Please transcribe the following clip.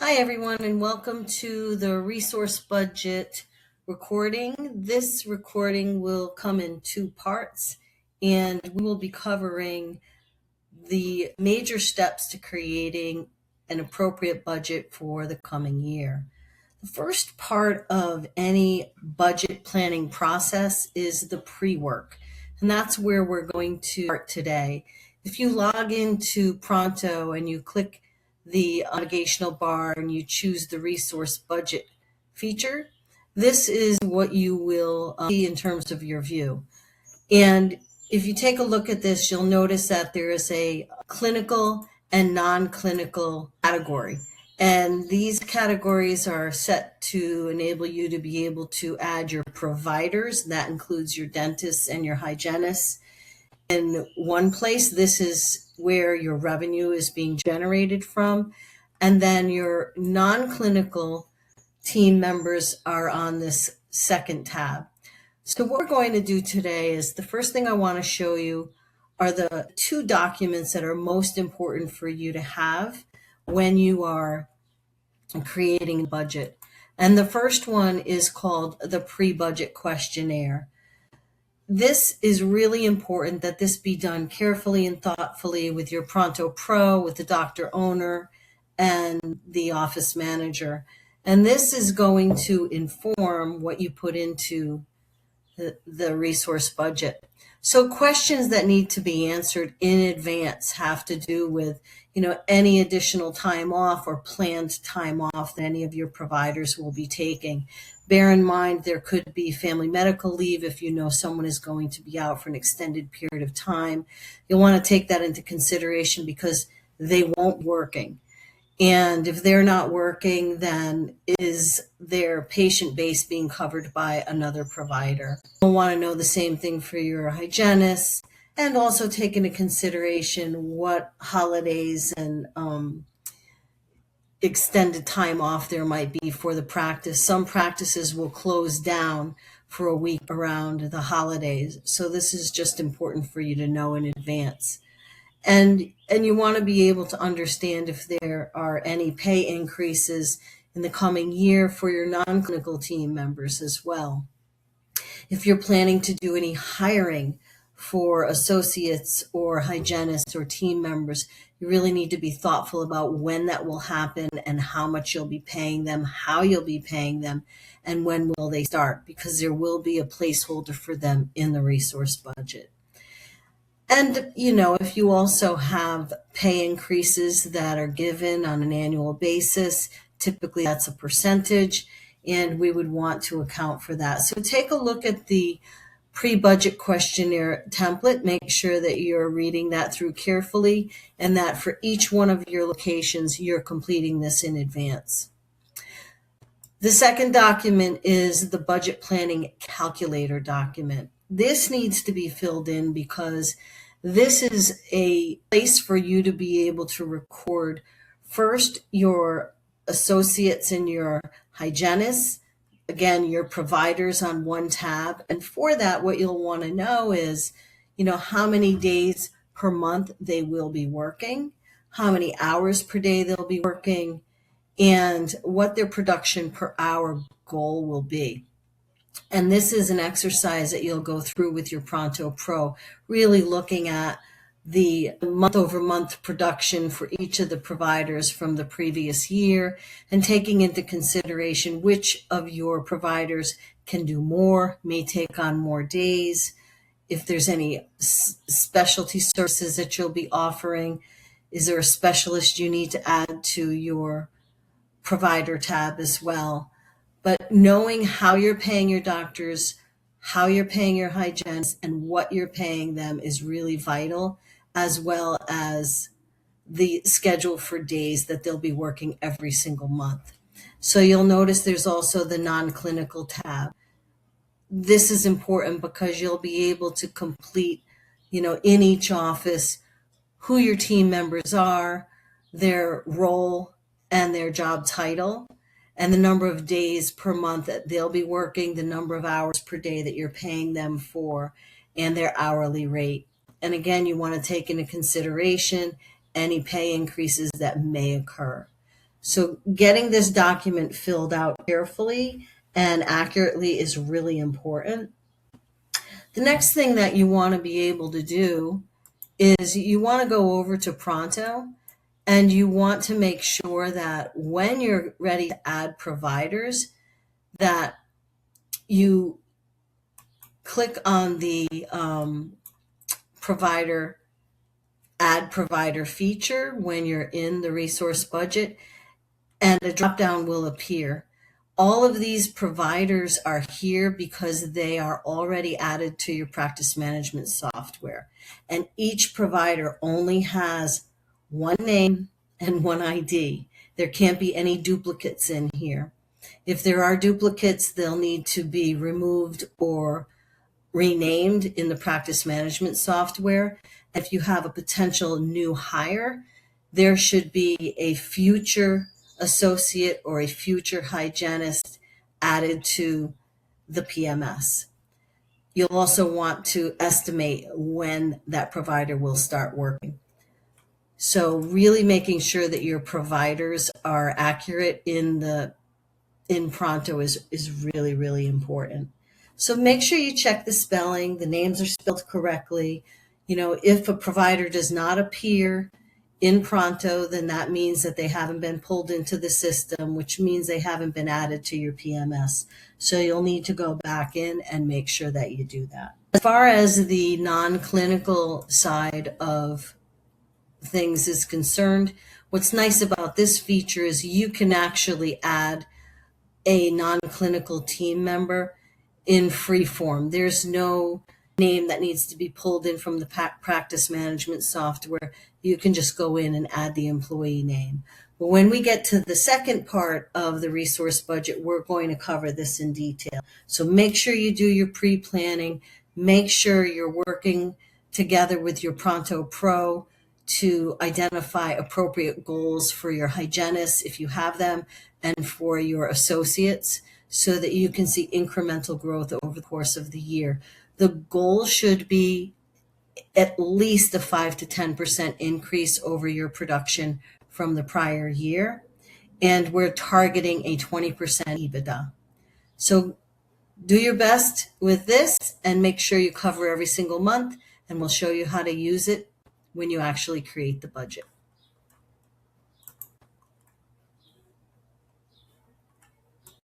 Hi, everyone, and welcome to the resource budget recording. This recording will come in two parts, and we will be covering the major steps to creating an appropriate budget for the coming year. The first part of any budget planning process is the pre-work, and that's where we're going to start today. If you log into Pronto and you click the navigational bar and you choose the resource budget feature, this is what you will see in terms of your view. And if you take a look at this, you'll notice that there is a clinical and non-clinical category. And these categories are set to enable you to be able to add your providers. That includes your dentists and your hygienists. In one place, this is where your revenue is being generated from. And then your non-clinical team members are on this second tab. So what we're going to do today is the first thing I want to show you are the two documents that are most important for you to have when you are creating a budget. And the first one is called the pre-budget questionnaire. This is really important that this be done carefully and thoughtfully with your Pronto Pro, with the doctor owner, and the office manager. And this is going to inform what you put into the resource budget. So questions that need to be answered in advance have to do with, any additional time off or planned time off that any of your providers will be taking. Bear in mind, there could be family medical leave if you know someone is going to be out for an extended period of time. You'll want to take that into consideration because they won't working. And if they're not working, then is their patient base being covered by another provider? You'll want to know the same thing for your hygienist, and also take into consideration what holidays and extended time off there might be for the practice. Some practices will close down for a week around the holidays. So this is just important for you to know in advance. And you want to be able to understand if there are any pay increases in the coming year for your non-clinical team members as well. If you're planning to do any hiring for associates or hygienists or team members, you really need to be thoughtful about when that will happen and how much you'll be paying them, how you'll be paying them, and when will they start, because there will be a placeholder for them in the resource budget. And, if you also have pay increases that are given on an annual basis, typically that's a percentage, and we would want to account for that. So take a look at the pre-budget questionnaire template. Make sure that you're reading that through carefully, and that for each one of your locations, you're completing this in advance. The second document is the budget planning calculator document. This needs to be filled in because this is a place for you to be able to record first your associates and your hygienists, again, your providers on one tab. And for that, what you'll want to know is, how many days per month they will be working, how many hours per day they'll be working, and what their production per hour goal will be. And this is an exercise that you'll go through with your Pronto Pro, really looking at the month-over-month production for each of the providers from the previous year and taking into consideration which of your providers can do more, may take on more days, if there's any specialty services that you'll be offering. Is there a specialist you need to add to your provider tab as well? But knowing how you're paying your doctors, how you're paying your hygienists, and what you're paying them is really vital, as well as the schedule for days that they'll be working every single month. So you'll notice there's also the non-clinical tab. This is important because you'll be able to complete, in each office, who your team members are, their role, and their job title, and the number of days per month that they'll be working, the number of hours per day that you're paying them for, and their hourly rate. And again, you want to take into consideration any pay increases that may occur. So getting this document filled out carefully and accurately is really important. The next thing that you want to be able to do is you want to go over to Pronto, and you want to make sure that when you're ready to add providers, that you click on the add provider feature when you're in the resource budget, and a drop down will appear. All of these providers are here because they are already added to your practice management software. And each provider only has one name and one ID. There can't be any duplicates in here. If there are duplicates, they'll need to be removed or renamed in the practice management software. If you have a potential new hire, there should be a future associate or a future hygienist added to the PMS. You'll also want to estimate when that provider will start working. So really making sure that your providers are accurate in Pronto is really, really important. So make sure you check the spelling, the names are spelled correctly. If a provider does not appear in Pronto, then that means that they haven't been pulled into the system, which means they haven't been added to your PMS. So you'll need to go back in and make sure that you do that. As far as the non-clinical side of things is concerned, what's nice about this feature is you can actually add a non-clinical team member in free form. There's no name that needs to be pulled in from the practice management software. You can just go in and add the employee name. But when we get to the second part of the resource budget, we're going to cover this in detail. So make sure you do your pre-planning. Make sure you're working together with your Pronto Pro to identify appropriate goals for your hygienists, if you have them, and for your associates, so that you can see incremental growth over the course of the year. The goal should be at least a 5 to 10% increase over your production from the prior year, and we're targeting a 20% EBITDA. So do your best with this and make sure you cover every single month, and we'll show you how to use it when you actually create the budget.